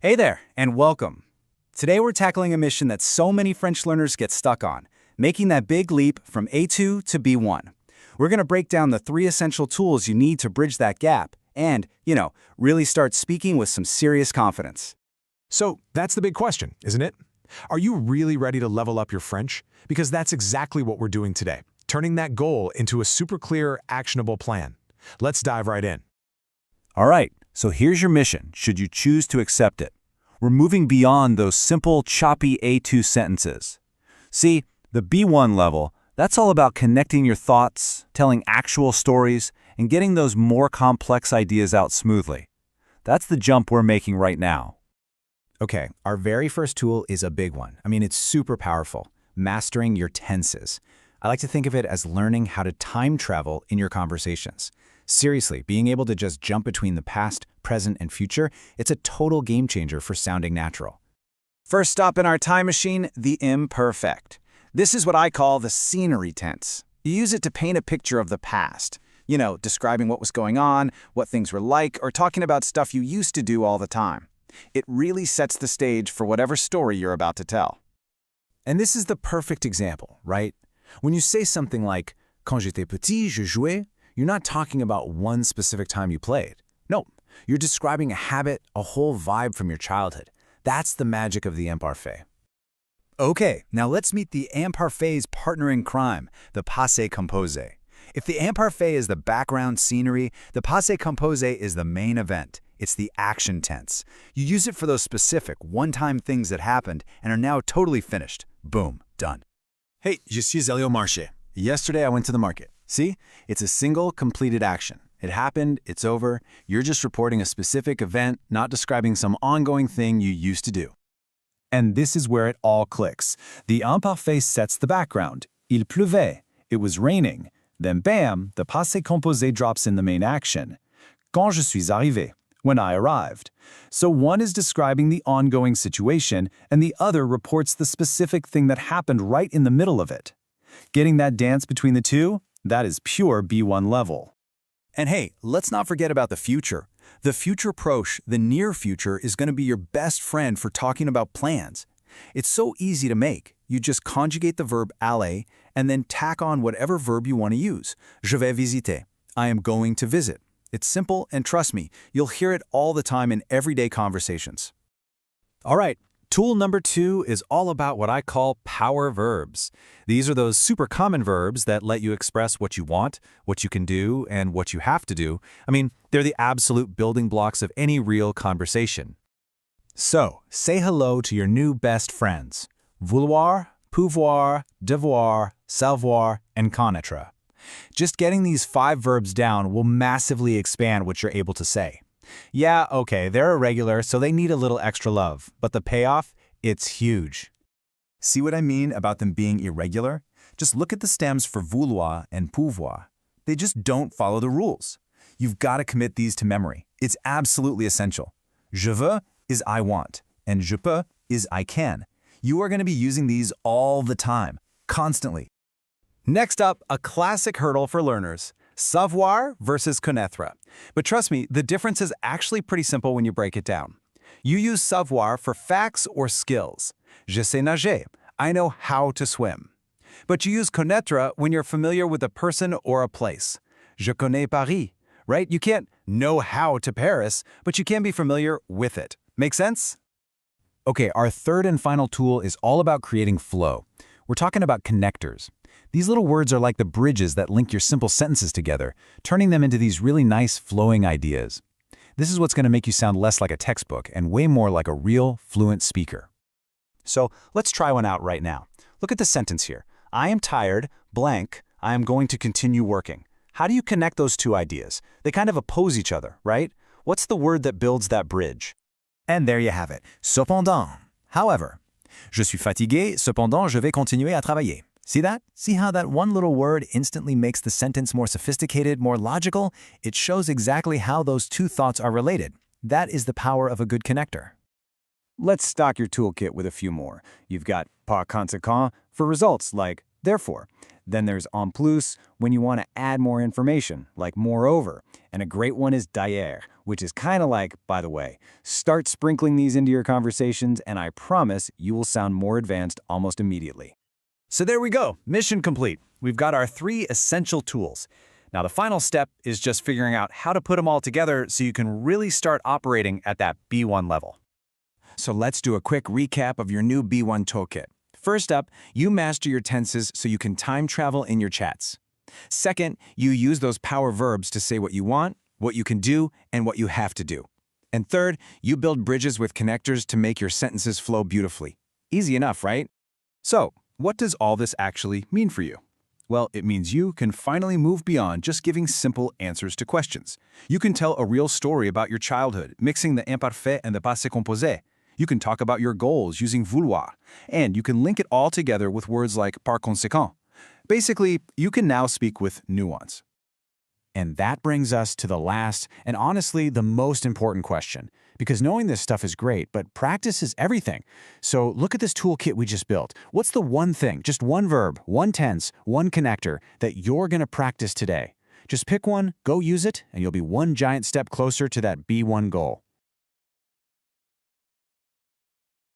Hey there, and welcome. Today we're tackling a mission that so many French learners get stuck on, making that big leap from A2 to B1. We're going to break down the 3 essential tools you need to bridge that gap and, really start speaking with some serious confidence. So that's the big question, isn't it? Are you really ready to level up your French? Because that's exactly what we're doing today, turning that goal into a super clear, actionable plan. Let's dive right in. All right, so here's your mission, should you choose to accept it. We're moving beyond those simple, choppy A2 sentences. See, the B1 level, that's all about connecting your thoughts, telling actual stories, and getting those more complex ideas out smoothly. That's the jump we're making right now. Okay, our very first tool is a big one. It's super powerful. Mastering your tenses. I like to think of it as learning how to time travel in your conversations. Seriously, being able to just jump between the past, present, and future, it's a total game changer for sounding natural. First stop in our time machine, the imperfect. This is what I call the scenery tense. You use it to paint a picture of the past. Describing what was going on, what things were like, or talking about stuff you used to do all the time. It really sets the stage for whatever story you're about to tell. And this is the perfect example, right? When you say something like, quand j'étais petit, je jouais, you're not talking about one specific time you played. No, you're describing a habit, a whole vibe from your childhood. That's the magic of the imparfait. Okay, now let's meet the imparfait's partner in crime, the passé composé. If the imparfait is the background scenery, the passé composé is the main event. It's the action tense. You use it for those specific, one-time things that happened and are now totally finished. Boom, done. Hey, je suis allé au marché. Yesterday I went to the market. See? It's a single, completed action. It happened, it's over. You're just reporting a specific event, not describing some ongoing thing you used to do. And this is where it all clicks. The imparfait sets the background. Il pleuvait. It was raining. Then bam, the passé composé drops in the main action. Quand je suis arrivé. When I arrived. So one is describing the ongoing situation, and the other reports the specific thing that happened right in the middle of it. Getting that dance between the two? That is pure B1 level. And hey, let's not forget about the future. The future proche, the near future, is going to be your best friend for talking about plans. It's so easy to make. You just conjugate the verb aller and then tack on whatever verb you want to use. Je vais visiter. I am going to visit. It's simple, and trust me, you'll hear it all the time in everyday conversations. All right, tool number 2 is all about what I call power verbs. These are those super common verbs that let you express what you want, what you can do, and what you have to do. They're the absolute building blocks of any real conversation. So, say hello to your new best friends. Vouloir, pouvoir, devoir, savoir, and connaître. Just getting these 5 verbs down will massively expand what you're able to say. Yeah, okay, they're irregular, so they need a little extra love, but the payoff, it's huge. See what I mean about them being irregular? Just look at the stems for vouloir and pouvoir. They just don't follow the rules. You've got to commit these to memory. It's absolutely essential. Je veux is I want, and je peux is I can. You are going to be using these all the time, constantly. Next up, a classic hurdle for learners, savoir versus connaître. But trust me, the difference is actually pretty simple when you break it down. You use savoir for facts or skills. Je sais nager. I know how to swim. But you use connaître when you're familiar with a person or a place. Je connais Paris, right? You can't know how to Paris, but you can be familiar with it. Make sense? Okay, our third and final tool is all about creating flow. We're talking about connectors. These little words are like the bridges that link your simple sentences together, turning them into these really nice flowing ideas. This is what's going to make you sound less like a textbook and way more like a real, fluent speaker. So let's try one out right now. Look at the sentence here. I am tired, blank, I am going to continue working. How do you connect those two ideas? They kind of oppose each other, right? What's the word that builds that bridge? And there you have it, cependant. However, je suis fatigué, cependant je vais continuer à travailler. See that? See how that one little word instantly makes the sentence more sophisticated, more logical? It shows exactly how those two thoughts are related. That is the power of a good connector. Let's stock your toolkit with a few more. You've got par conséquent for results like therefore, Then there's en plus, when you want to add more information, like moreover. And a great one is d'ailleurs, which is kind of like, by the way. Start sprinkling these into your conversations, and I promise you will sound more advanced almost immediately. So there we go, mission complete. We've got our 3 essential tools. Now the final step is just figuring out how to put them all together so you can really start operating at that B1 level. So let's do a quick recap of your new B1 toolkit. First up, you master your tenses so you can time travel in your chats. Second, you use those power verbs to say what you want, what you can do, and what you have to do. And third, you build bridges with connectors to make your sentences flow beautifully. Easy enough, right? So, what does all this actually mean for you? Well, it means you can finally move beyond just giving simple answers to questions. You can tell a real story about your childhood, mixing the imparfait and the passé composé. You can talk about your goals using Vouloir. And you can link it all together with words like par conséquent. Basically, you can now speak with nuance. And that brings us to the last and honestly the most important question. Because knowing this stuff is great, but practice is everything. So look at this toolkit we just built. What's the one thing, just one verb, one tense, one connector that you're going to practice today? Just pick one, go use it, and you'll be one giant step closer to that B1 goal.